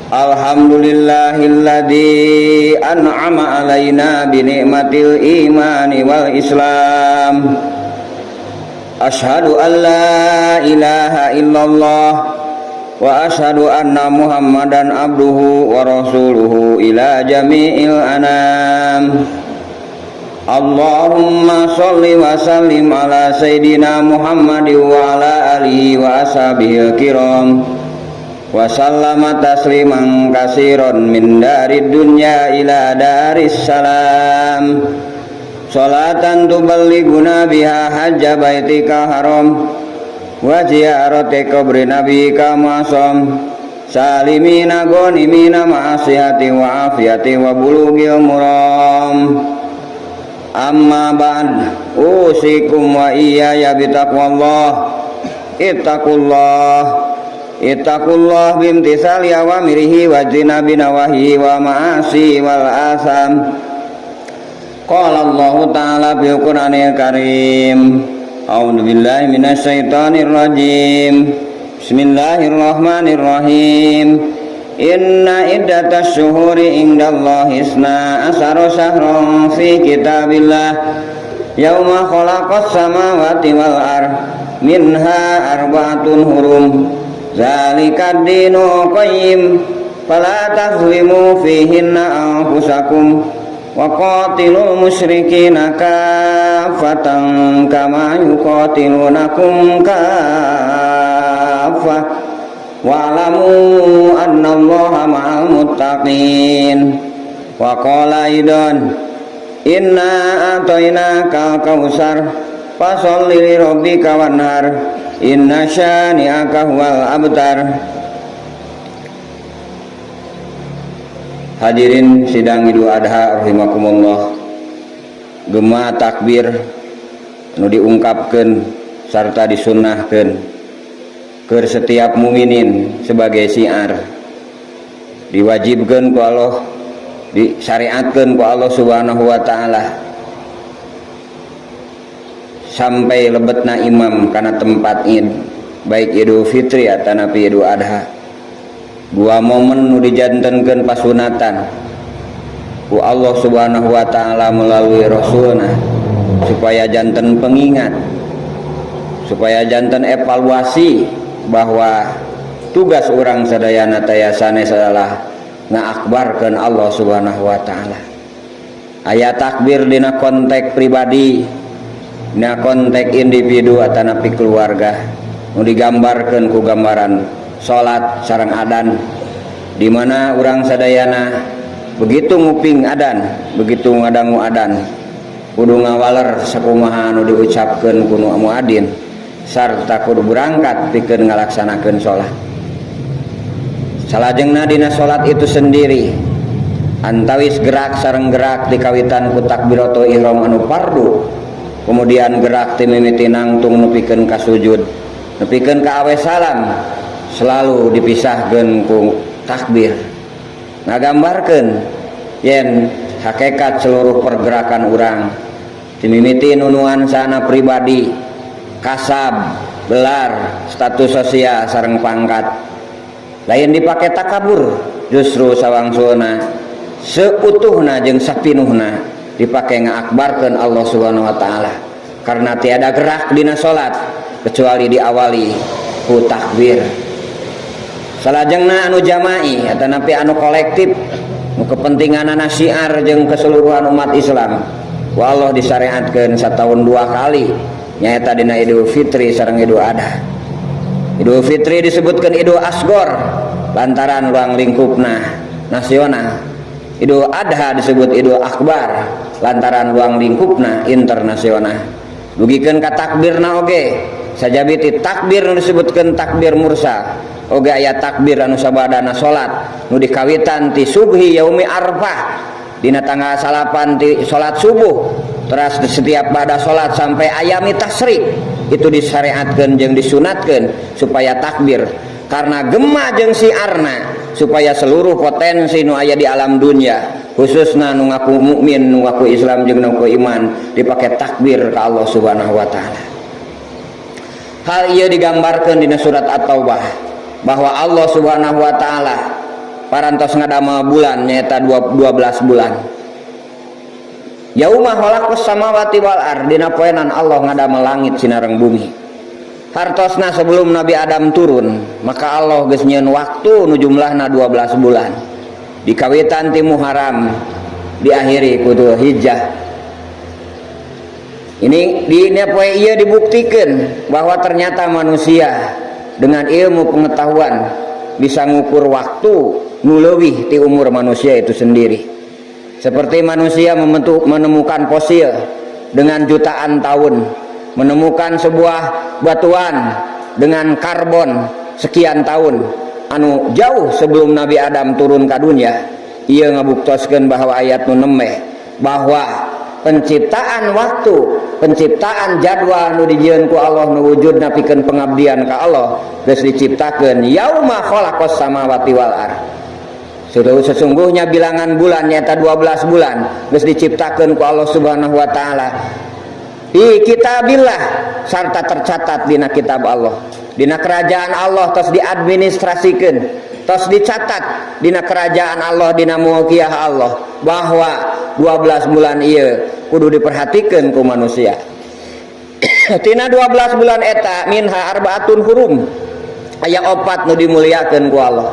Alhamdulillahilladzi an'ama alaina bi ni'matil imani wal islam. Asyhadu an la ilaha illallah wa asyhadu anna Muhammadan abduhu wa rasuluhu ila jami'il anam. Allahumma sholli wa sallim ala sayyidina Muhammadin wa ala alihi wa ashabihi kiram wa sallama tasliman katsiran min darid dunya ila daris salam. Sholatan tuballighuna biha hajja baitika haram wa ziyarati qabri nabiyika ma'sum salimina ghanimina ma'asihati wa afiyati wa bulughil muram. Amma ba'd, usikum wa iyaya bitaqwallah. Ittaqullah bimtisali awamirihi wa jinabi nawahi wa ma'asi wal asam. Qala Allah ta'ala bil Qur'anil Karim. A'udzu billahi minasyaitonir rajim. Bismillahirrahmanirrahim. Inna iddatas syuhuri indallahi isna asara syahran fi kitabillah yauma khalaqas samawati wal ard minha arba'atun hurum zalikad dinu qayyim fala tazlimu fihinna anfusakum wa qatilul musyrikina kaffatan kama yuqatilunakum kaffah wa'lamu annallaha ma'al muttaqin. Wa qala aidan inna a'tainakal kautsar fasholli li rabbika wanhar inna syani'aka huwal abtar. Hadirin sidang Idul Adha rahimakumullah. Gema takbir nu diungkapkeun sarta disunnahkeun ke setiap mukminin sebagai syiar, diwajibkan ku Allah, disyariatkan ku Allah subhanahu wa ta'ala sampai lebetna imam karena tempat id, baik Idul Fitri atau napi Idul Adha. Dua momen nu dijantenkeun pasunatan ku Allah subhanahu wa ta'ala melalui rasulna supaya janten pengingat, supaya janten evaluasi bahwa tugas orang sadayana tayasane adalah ngaakbarkeun Allah subhanahu wa ta'ala. Aya takbir dina konteks pribadi, dina konteks individu atau napi keluarga, nu digambarkeun ku gambaran salat sareng adan, di mana orang sadayana begitu nguping adan, begitu ngadangu adan kudu ngawaler sakumaha nu diucapkeun ku muadzin sarta kudu berangkat pikeun ngalaksanakeun salat. Salajengna dina salat itu sendiri antawis gerak sareng gerak dikawitan ku takbiratul ihram anu fardu, kemudian gerak ti mimiti nangtung nepikeun ka sujud, nepikeun ka awe salam, selalu dipisahkeun ku takbir, ngagambarkeun yen hakikat seluruh pergerakan urang ti mimiti nuansana pribadi, kasab, gelar, status sosial sareng pangkat lain dipakai takabur, justru sawangsulna seutuhna jeung sapinuhna dipakai ngaakbarkeun Allah subhanahu wa ta'ala, karena tiada gerak dina salat kecuali diawali ku takbir. Salajengna anu jama'i atau napi anu kolektif nu kepentinganana syiar jeung keseluruhan umat Islam wa Allah disyariatkeun satahun 2 kali, nyaeta dina Idul Fitri sareng Idul Adha. Idul Fitri disebutkan Idul Asgor lantaran ruang lingkupna nasional. Idul Adha disebut Idul Akbar lantaran ruang lingkupna internasional. Dugikeun ka takbirna oge, sajabi ti takbir nu disebutkeun takbir mursal, oge aya takbir anu sabadana salat nu dikawitan ti subhi yaumi Arfah dina tanggal 8 ti salat subuh. Teras setiap pada sholat sampai ayami tasrik itu disyariatkeun jeung disunatkeun supaya takbir, karena gema jeung siarna supaya seluruh potensi nu aya di alam dunia khususna nu ngaku mukmin, nu ngaku Islam jeung nu ngaku iman dipakai takbir ka Allah subhanahu wa ta'ala. Hal ieu digambarkeun dina surat At-Taubah bahwa Allah subhanahu wa ta'ala parantos ngadama bulan nyaeta 12 bulan. Yauma khalaqas samawati wal ard, dina poenan Allah ngadama langit sinareng bumi. Hartosna sebelum Nabi Adam turun, maka Allah geus nyieun waktu nu jumlahna 12 bulan. Dikawitan ti Muharram, diakhiri ku Dzulhijjah. Ini dina poe ieu dibuktikan bahwa ternyata manusia dengan ilmu pengetahuan bisa ngukur waktu nu leuwih ti umur manusia itu sendiri. Seperti manusia menemukan fosil dengan jutaan tahun, menemukan sebuah batuan dengan karbon sekian tahun anu jauh sebelum Nabi Adam turun ke dunia. Ia ngabuktoskeun bahwa ayat nu nemeh bahwa penciptaan waktu, penciptaan jadwal nu dijieun ku Allah nu wujudna pikeun pengabdian ka Allah geus diciptakeun yauma khalaqas samawati wal ard. Sesungguhnya bilangan bulan nyata 12 bulan geus diciptakeun ku Allah Subhanahu wa taala di kitabillah, sarta tercatat dina kitab Allah, dina kerajaan Allah, tos diadministrasikeun, tos dicatat dina kerajaan Allah, dina muqiyah Allah bahwa 12 bulan ieu kudu diperhatikeun ku manusia. Tina 12 bulan eta minha arbaatun hurum, aya 4 nu dimuliakeun ku Allah.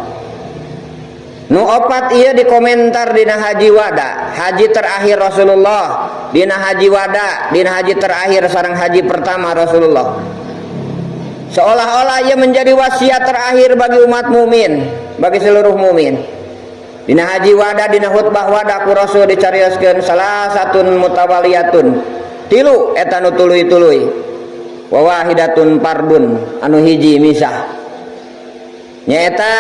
Nu 4 ieu dikomentar dina haji wada, haji terakhir Rasulullah, dina haji wada, dina haji terakhir sareng haji pertama Rasulullah. Seolah-olah ia menjadi wasiat terakhir bagi umat mumin, bagi seluruh mumin. Dina haji wada, dina khutbah wada ku Rasul dicarioskeun salah satun mutawaliyatun, tilu eta nu tuluy-tuluy, wa wahidatun fardun, anu hiji misah. Nyaeta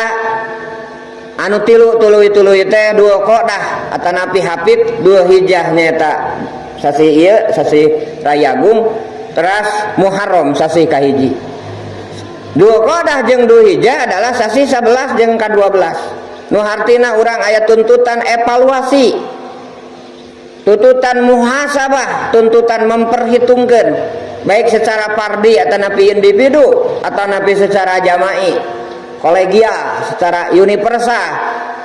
anu tilu tuluy-tuluy teh dua qodah atanapi hafid dua hijjah nyaeta sasi ieu sasi rayagung teras Muharram sasi kahiji. Dua qodah jeung dua hijjah adalah sasi 11 jeung ka-12. Nu hartina urang aya tuntutan evaluasi, tuntutan muhasabah, tuntutan memperhitungkeun baik secara fardi atanapi individu atanapi secara jama'i, kolegial, secara universal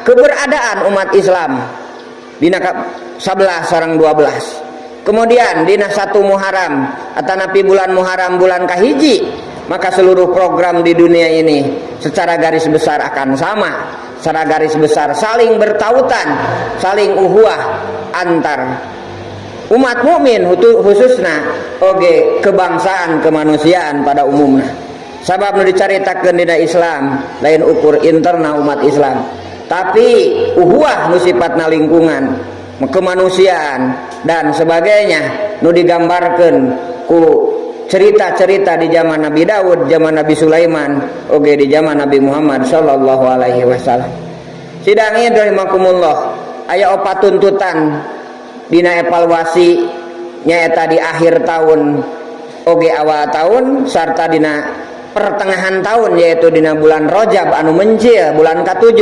keberadaan umat Islam dina 11 sareng 12. Kemudian dina 1 Muharram atanapi bulan Muharram bulan kahiji, maka seluruh program di dunia ini secara garis besar akan sama, secara garis besar saling bertautan, saling uhuwah antar umat mukmin khususna oge kebangsaan kemanusiaan pada umumnya. Sabab nu dicaritakeun dina Islam lain ukur internal umat Islam, tapi uhuwah nu sifatna lingkungan, kemanusiaan dan sebagainya nu digambarkeun ku cerita-cerita di zaman Nabi Daud, zaman Nabi Sulaiman, oge di zaman Nabi Muhammad sallallahu alaihi wasallam. Sidang ieu rahimakumullah, aya 4 tuntutan dina evaluasi nyaeta di akhir tahun oge awal tahun sarta dina pertengahan tahun, yaitu dina bulan Rajab anu mencil bulan ka-7.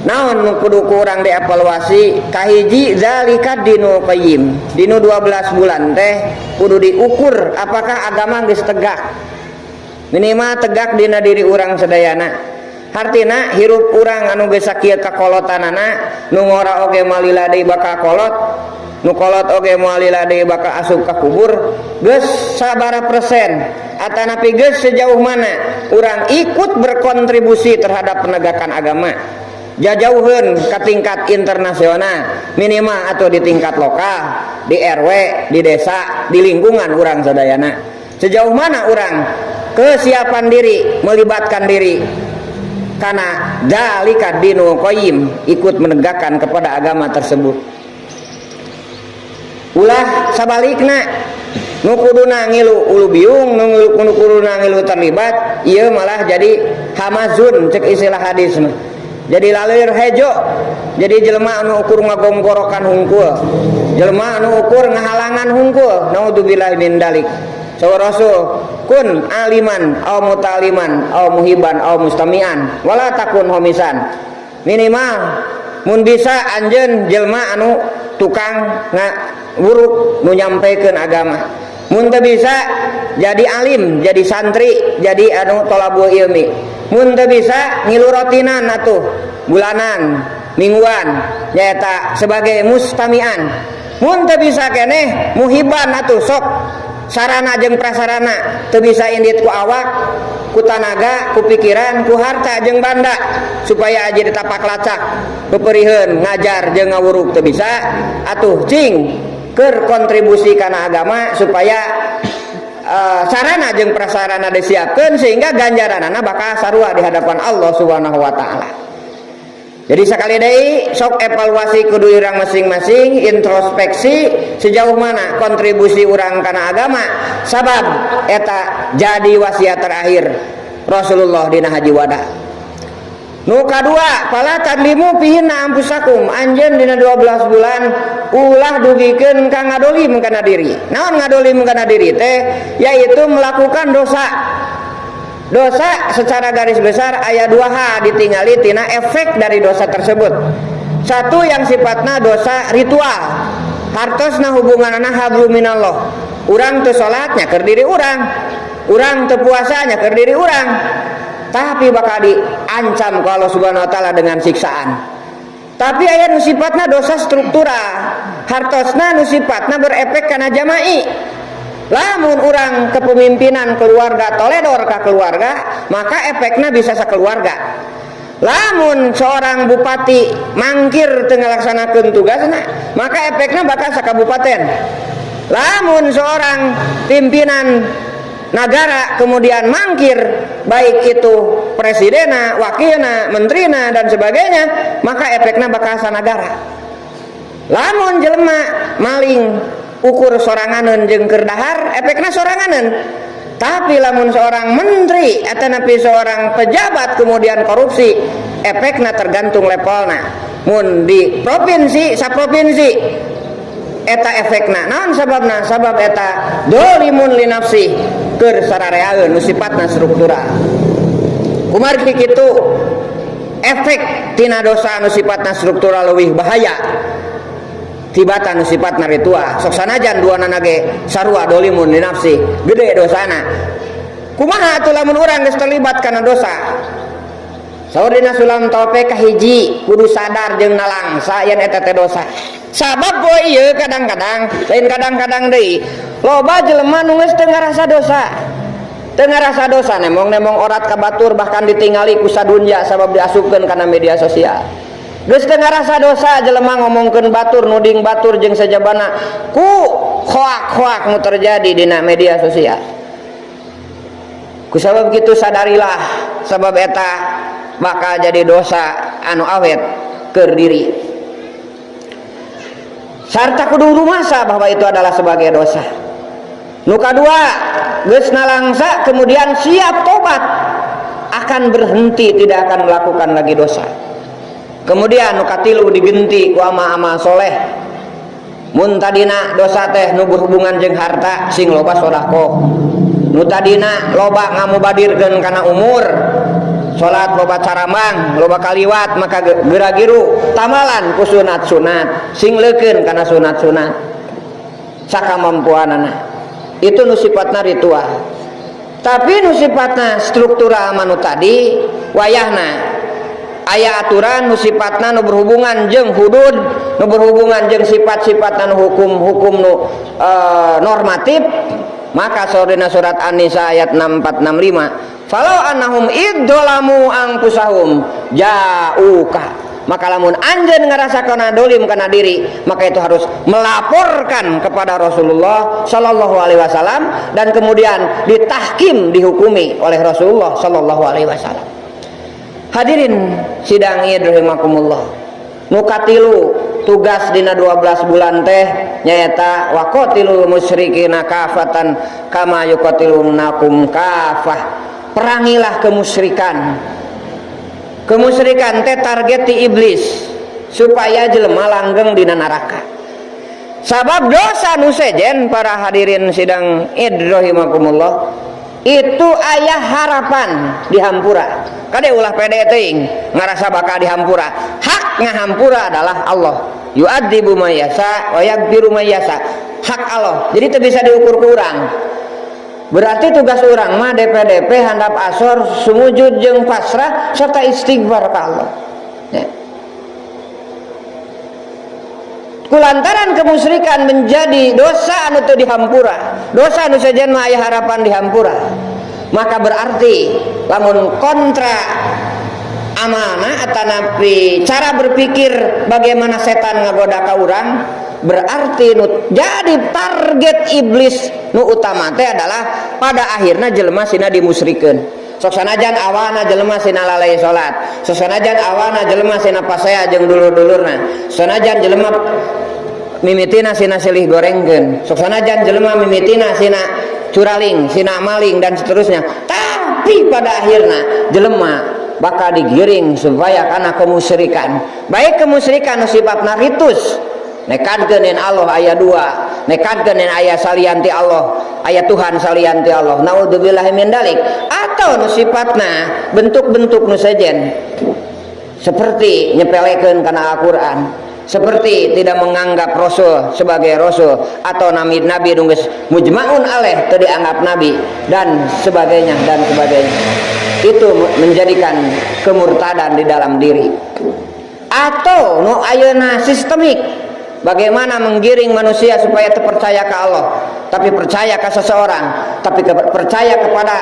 Naon nu kudu kurang dievaluasi? Kahiji zalika dinu qayyim, dinu 12 bulan teh kudu diukur apakah agama geus tegak, minimal tegak dina diri urang sadayana. Hartina hirup urang anu geus sakieu kakolotanana, nu ngora oge malila deui bakal kolot, nu kolot oge malila deui bakal asup ka kubur, geus sabaraha persen atanapi geus sejauh mana urang ikut berkontribusi terhadap penegakan agama. Jajauheun ka tingkat internasional minimal atau di tingkat lokal, di RW, di desa, di lingkungan urang sadayana. Sejauh mana urang kesiapan diri, melibatkan diri karena dzalika dinul qayyim, ikut menegakkan kepada agama tersebut. Ulah sabalikna nu kuduna ngilu ulu biung, nu kuduna ngilu terlibat, ieu malah jadi hamazun cek istilah hadis mah. Jadi lalir hejo, jadi jelema anu ukur ngagonggorokan hungkul, jelema anu ukur ngahalangan hungkul. Naudzubillahi min dalik. Sawa Rasul, kun aliman aw mutaliman aw muhiban aw mustamian wala takun homisan. Minimal mun bisa anjeun jelema anu tukang ngawuruk nu nyampekeun agama. Mun teu bisa jadi alim, jadi santri, jadi anu thalabul ilmi. mun teu bisa ngilu rotinan atuh bulanan mingguan nyaeta sebagai mustamian. Mun teu bisa keneh muhiban atuh sok sarana jeung prasarana teu bisa indit ku awak, ku tanaga, ku pikiran, ku harta jeung banda supaya aja ditapak lacak beperiheun ngajar jeung ngawurug teu bisa atuh cing keur kontribusi kana agama supaya sarana jeung prasarana disiapkeun sehingga ganjaranana bakal sarua di hadapan Allah Subhanahu wa taala. Jadi sekali deui sok evaluasi kudu urang masing-masing, introspeksi sejauh mana kontribusi urang kana agama sabab eta jadi wasiat terakhir Rasulullah dina haji wada. Nu kadua, pala tadlimu fihinna ampusakum, anjeun dina 12 bulan ulah dugikeun ka ngadolim kana diri. Naon ngadolim kana diri teh? Yaitu melakukan dosa. Dosa secara garis besar aya 2 ditingali tina efek dari dosa tersebut. Satu yang sifatna dosa ritual. Hartosna hubunganana hablum minallah. Urang teu salat nyaker diri urang. Urang teu puasa nyaker diri urang. Tapi bakal diancam ku Allah Subhanahu wa taala dengan siksaan. Tapi aya nu sifatna dosa struktural. Hartosna nu sifatna berefek kana jama'i. Lamun urang kepemimpinan keluarga toledor ka keluarga, maka efeknya bisa sakeluarga. Lamun seorang bupati mangkir teu ngalaksanakeun tugasna, maka efeknya bakal sakabupaten. Lamun seorang pimpinan negara kemudian mangkir, baik itu presidena, wakilna, menterina dan sebagainya, maka efeknya bakal sanagara. Lamun jelema maling ukur soranganeun jeung keur dahar efekna soranganeun. Tapi lamun seorang menteri atau napi seorang pejabat kemudian korupsi, efekna tergantung levelna. Mun di provinsi saprovinsi eta efekna naon sababna? Sabab eta dolimun li nafsi keur sarareaeun nu sifatna struktural. Kumargi kitu efek tina dosa nu sifatna struktural leuwih bahaya tibatan nu sifatna ritual. Sok sanajan duana nage sarua dolimun li nafsi gede dosana. Kumaha atuh lamun urang geus terlibat kana dosa? Saur dina sulam taupe kahiji kudu sadar jeung nalangsa yen eta teh dosa. Sabab poe ieu kadang-kadang lain kadang-kadang deui loba jelema nu geus teu ngarasa dosa. Teu ngarasa dosa nemong-nemong orat ka batur bahkan ditingali ku sadunya sabab diasupkeun kana media sosial. Geus teu ngarasa dosa jelema ngomongkeun batur, nuding batur jeung sajabana ku hoak-hoak nu terjadi dina media sosial. Ku sabab kitu sadarilah sabab eta bakal jadi dosa anu awet keur diri. Sarta kudu rumasa bahwa itu adalah sebagai dosa. Nu kadua, geus nalangsa kemudian siap tobat, akan berhenti tidak akan melakukan lagi dosa. Kemudian nu katilu digenti ku amal-amal soleh. Mun tadina dosa teh nu berhubungan jeung harta sing loba sedekah. Nu tadina loba ngamubadirkeun kana umur, salat loba caramang, loba kaliwat maka geragiru tamalan ku sunat-sunat, sing leukeun kana sunat-sunat sakamampuanana. Itu nu sifatna ritual. Tapi nu sifatna struktural manu tadi wayahna aya aturan nu sifatna nu berhubungan jeung hudud, nu berhubungan jeung sifat-sifat anu hukum-hukum nu normatif. Maka saudina surat An-Nisa ayat 6465, falau annahum idzalamu anfusahum ja'uka, maka lamun anjeun ngarasakeun dolim kana diri, maka itu harus melaporkan kepada Rasulullah sallallahu alaihi wasallam dan kemudian ditahkim, dihukumi oleh Rasulullah sallallahu alaihi wasallam. Hadirin sidang ieu rahimakumullah. Nu katilu tugas dina 12 bulan teh nyaeta waqatilul musyrikina kafatan kama yuqatilunakum kafah. Perangilah kemusyrikan. Kemusyrikan teh target ti iblis supaya jelema langgeng dina neraka. Sabab dosa nu sejen para hadirin sidang id rahimakumullah itu aya harapan dihampura. Kade ulah pede teuing ngarasa bakal dihampura. Hak ngahampura adalah Allah. Yu'adzibu may yasha wa yaghfiru may yasha. Hak Allah. Jadi teu bisa diukur ku urang. Berarti tugas orang mah DP handap asor sumujud jeung pasrah serta istighfar ka Allah. Ya. Kulantaran kemusyrikan menjadi dosa anu teu dihampura, dosa anu sajen mah aya harapan dihampura, maka berarti lamun kontra amanah atanapi cara berpikir bagaimana setan ngagoda ka urang, berarti jadi target iblis nu utama teh adalah pada akhirnya jelema sina dimusyrikeun. Sok sanajan awana jelema sina lalai salat, sok sanajan awana jelema sina pasea jeung dulur-dulurna, sanajan jelema mimitina sina silih gorengkeun, sok sanajan jelema mimitina sina curaling, sina maling dan seterusnya. Tapi pada akhirnya jelema bakal digiring supaya kana kemusyrikan. Baik kemusyrikan sifatna ritus, nekadkeun Allah aya 2, nekadkeun aya salianti Allah, aya Tuhan salianti Allah. Naudzubillahi min dalik. Atau nu sifatna bentuk-bentuk nu sejen seperti nyepelekeun kana Al-Qur'an, seperti tidak menganggap Rasul sebagai Rasul, atau nabi nu geus mujmaun alaih teu dianggap nabi dan sebagainya dan sebagainya. Itu menjadikan kemurtadan di dalam diri. Atau nu ayeuna sistemik, bagaimana menggiring manusia supaya terpercaya ke Allah, tapi percaya ke seseorang, tapi percaya kepada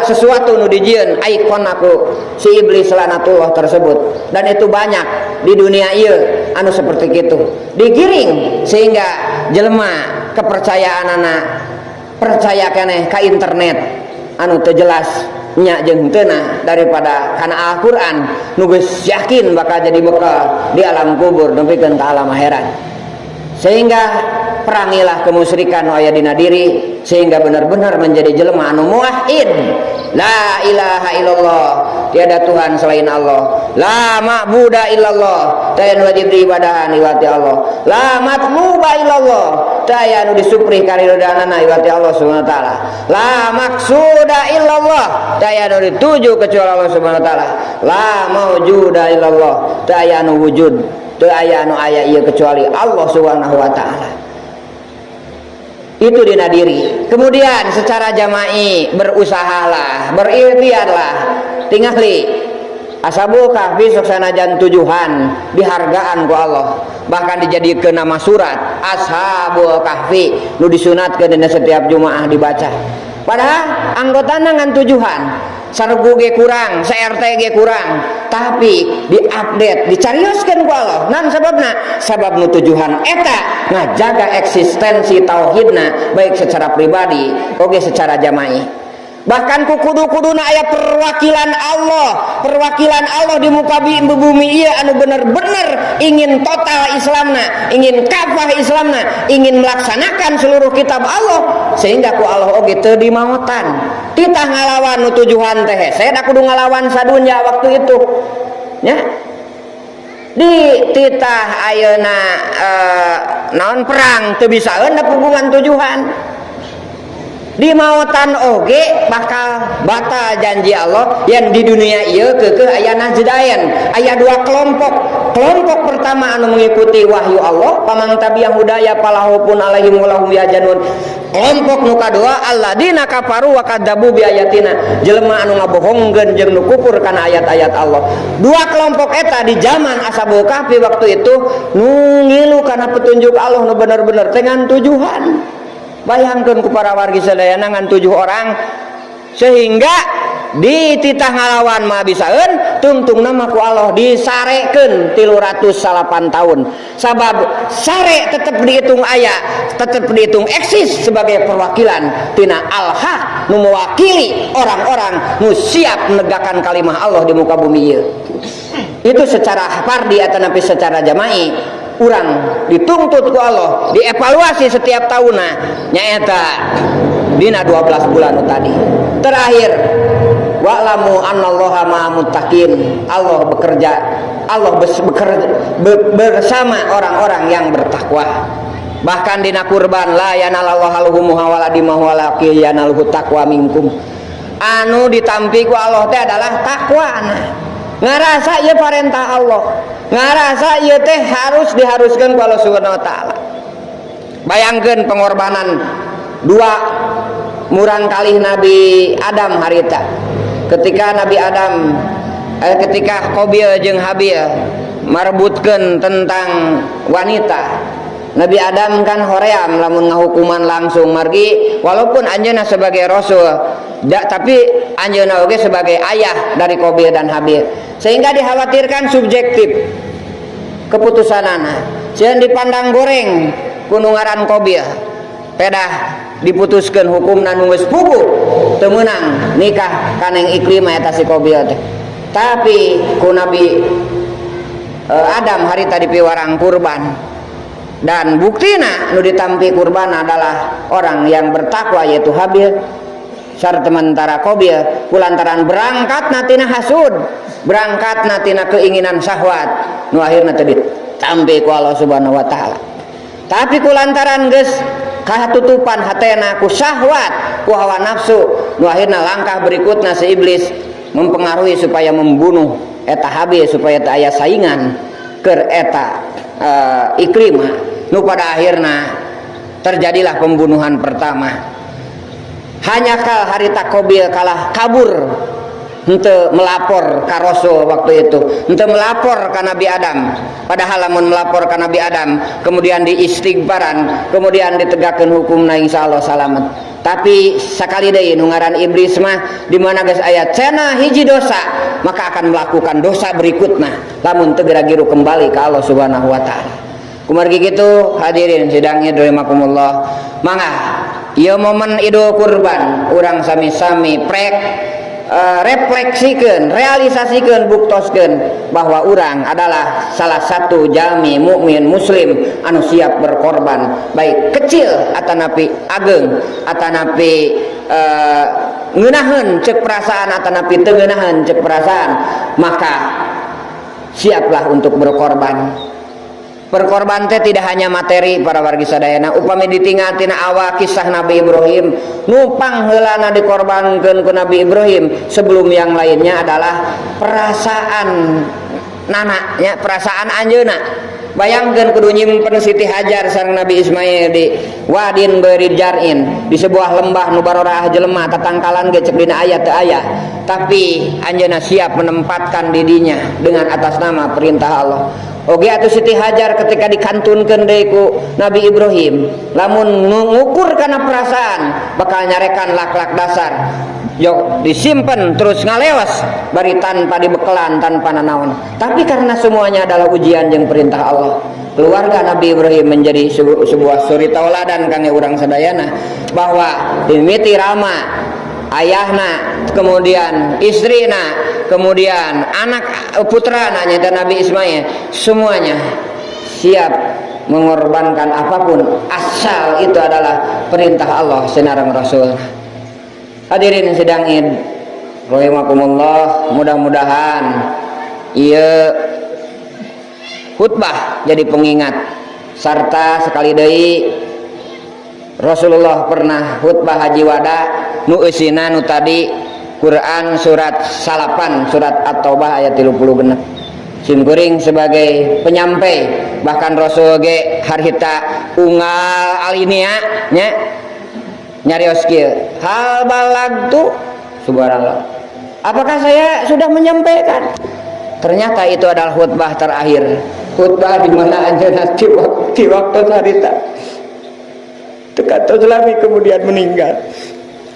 sesuatu nu dijieun ikon aku si iblis lanatullah tersebut. Dan itu banyak di dunia ieu anu seperti itu digiring sehingga jelema kepercayaan anak percaya keneh ka internet anu teu jelas nya jeung teuna daripada kana Al-Qur'an nu geus yakin bakal jadi bekal di alam kubur nepikeun ka alam akhirat. Sehingga perangilah kemusyrikan aya dina diri sehingga benar-benar menjadi jelema anu muwahhid. La ilaha illallah, tiada Tuhan selain Allah. La ma'buda illallah, taya nu wajib diibadahan iwati Allah. La matluba illallah, taya nu disuprih karidodanana iwati Allah Subhanahu wa taala. La maksuda illallah, taya nu dituju kecuali Allah Subhanahu wa taala. La maujuda illallah, taya nu wujud, teu aya anu aya ieu kecuali Allah Subhanahu wa taala. Itu dina diri. Kemudian secara jama'i berusahalah, berikhtiarlah, tingali Ashabul Kahfi sok sanajan tujuhan dihargaan ku Allah, bahkan dijadikeun nama surat Ashabul Kahfi nu disunatkeun dina setiap Jumaah dibaca. Padahal anggotana ngan tujuhan, sargu ge kurang, CRT ge kurang, tapi diupdate, dicarioskeun ku Allah. Naon sababna? Sabab nu tujuhan eta ngajaga eksistensi tauhidna baik secara pribadi oge secara jama'i. Bahkan ku kudu-kuduna aya perwakilan Allah di muka bumi ieu anu bener-bener ingin total Islamna, ingin kafah Islamna, ingin melaksanakan seluruh kitab Allah, sehingga ku Allah oge teu dimaotan. Titah ngalawan nu tujuhan teh hese da kudu ngalawan sadunya waktu itu. Ya. Di titah ayeuna naon perang teu bisaeun da hubungan tujuhan. Di mautan oge bakal batal janji Allah yang di dunia ieu keukeuh aya najdayan, aya 2 kelompok. Kelompok pertama anu mengikuti wahyu Allah, pamang tabi'ah hudaya falahupun alaihim walahum yajanun. Kelompok nu kadua alladzina kafaru wa kadzabu bi ayatina, jelema anu ngabohongkeun jeung nu kufur kana ayat-ayat Allah. 2 kelompok eta di zaman Ashabul Kahfi waktu itu nu ngilu kana petunjuk Allah nu bener-bener dengan tujuan. Bayangkan ku para wargi sadayana ngan 7 orang sehingga di titah ngalawan mah bisaeun tungtungna mah ku Allah disarekeun 308 tahun. Sabab sare tetep dihitung aya, tetep dihitung eksis sebagai perwakilan tina al-haq nu mewakili orang-orang nu siap menegakkan kalimah Allah di muka bumi ieu. Itu secara fardi atanapi secara jama'i urang dituntut ku Allah, dievaluasi setiap tahunna nyaeta dina 12 bulan tadi. Terakhir, wa'lamu annallaha ma'al muttaqin, Allah bekerja, Allah bersama orang-orang yang bertakwa. Bahkan dina kurban la yanalallahu alhumuha wala dimahu walakin yanaluhu taqwa minkum, anu ditampi ku Allah teh adalah takwana. Ngarasa ieu perintah Allah, ngarasa ieu teh harus diharuskeun ku Allah Subhanahu wa taala. Bayangkeun pengorbanan 2 murang kalih Nabi Adam harita ketika Nabi Adam ketika Qabil jeung Habil marebutkeun tentang wanita. Nabi Adam kan hoream lamun ngahukuman langsung margi walaupun anjeunna sebagai rasul tapi anjeunna oge sebagai ayah dari Qabil dan Habil, sehingga dikhawatirkan subjektif keputusanana sieun dipandang goreng kudu ngaran Qabil pedah diputuskeun hukumna nu geus puguh teu meunang nikah kaneng Ikrimah eta si Qabil teh. Tapi ku Nabi Adam harita dipiwarang kurban, dan buktina nu ditampi kurban adalah orang yang bertakwa yaitu Habil sarta mentara Qabil kulantaran berangkat natina hasud, berangkat natina keinginan syahwat nu akhirna teu ditampi ku Allah Subhanahu wa taala. Tapi kulantaran geus kahatutupan hatena ku syahwat ku hawa nafsu nu akhirna langkah berikutna si iblis mempengaruhi supaya membunuh eta Habil supaya teu aya saingan keur eta Ikrimah, nu pada akhirna terjadilah pembunuhan pertama. Hanya kal harita Qabil kalah kabur henteu melapor ka Rasul waktu itu, henteu melapor ka Nabi Adam. Padahal lamun melapor ka Nabi Adam kemudian diistighfaran, kemudian ditegakkeun hukumna insyaallah salamet. Tapi sakali deui nu ngaran iblis mah di mana geus aya cenah hiji dosa maka akan melakukan dosa berikutna lamun teu giru kembali ka Allah Subhanahu wa taala. Kumargi kitu hadirin sidang rahimakumullah, mangga ieu momen Idul Kurban urang sami-sami prek refleksikeun, realisasikeun, buktoskeun bahwa urang adalah salah satu jalmi mukmin muslim anu siap berkorban, baik kecil atanapi ageng, atanapi ngeunaheun ceuk perasaan atanapi teu ngeunaheun ceuk perasaan, maka siaplah untuk berkorban. Berkorban teh tidak hanya materi para wargi sadayana, upami ditinggal tina awal kisah Nabi Ibrahim nupang heulana dikorbankeun ku Nabi Ibrahim sebelum yang lainnya adalah perasaan nanaknya, perasaan anjeuna. Bayangkeun kudu nyimpen Siti Hajar sareng Nabi Ismail di wadin ghairi jar'in, di sebuah lembah nu barorah jelema tatangkalan ge cek dina aya teu aya, tapi anjeuna siap menempatkan didinya dengan atas nama perintah Allah. Oge atuh Siti Hajar ketika dikantunkeun deui ku Nabi Ibrahim lamun ngukur kana perasaan bakal nyarekan lak-lak dasar yok disimpen terus ngalewas bari tanpa dibekelan tanpa nanaon. Tapi karena semuanya adalah ujian jeung perintah Allah, keluarga Nabi Ibrahim menjadi sebuah suri tauladan kangge urang sadayana bahwa dimiti Rama ayahna, kemudian istrina, kemudian anak putrana nyata Nabi Ismail, semuanya siap mengorbankan apapun asal itu adalah perintah Allah senarang Rasul. Hadirin sidang Id rahimakumullah, mudah-mudahan ieu khutbah jadi pengingat sarta sekali deui Rasulullah pernah khutbah haji wada nu eusina nu tadi Quran surat salapan surat At-Taubah ayat 30 genep simkuring sebagai penyampai, bahkan Rasul ge harita unggal alinia nya nyarios kieu hal balagtu subhanallah, apakah saya sudah menyampaikan? Ternyata itu adalah khutbah terakhir, khutbah di mana anjeunna di waktu harita Tekatos lami kemudian meninggal.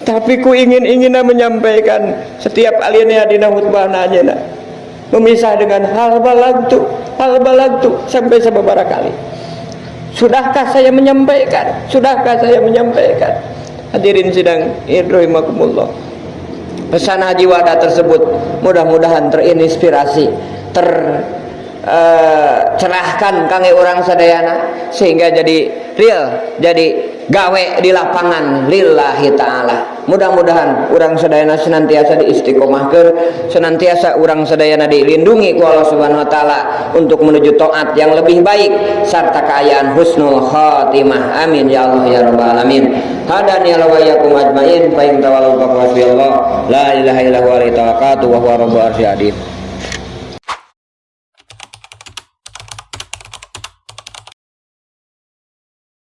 Tapi ku ingin menyampaikan setiap alinea dina khutbahna anjeunna memisah dengan hal balagtu sampai sababaraha kali. Sudahkah saya menyampaikan? Sudahkah saya menyampaikan? Hadirin sidang rahimakumullah. Pesan haji wada tersebut mudah-mudahan terinspirasi, cerahkan kangge urang sadayana sehingga jadi real, jadi gawe di lapangan lillahi ta'ala. Mudah-mudahan urang sadayana senantiasa diistiqomahkeun, senantiasa urang sadayana dilindungi ku Allah Subhanahu wa taala untuk menuju taat yang lebih baik serta keayaan husnul khatimah. Amin ya Allah ya rabbal alamin. Hadani wa iyyakum ajmain fa in tawallaw fa hasbiyallah la ilaha illa huwa alaihi tawakkaltu wa huwa rabbul arsyil adzim.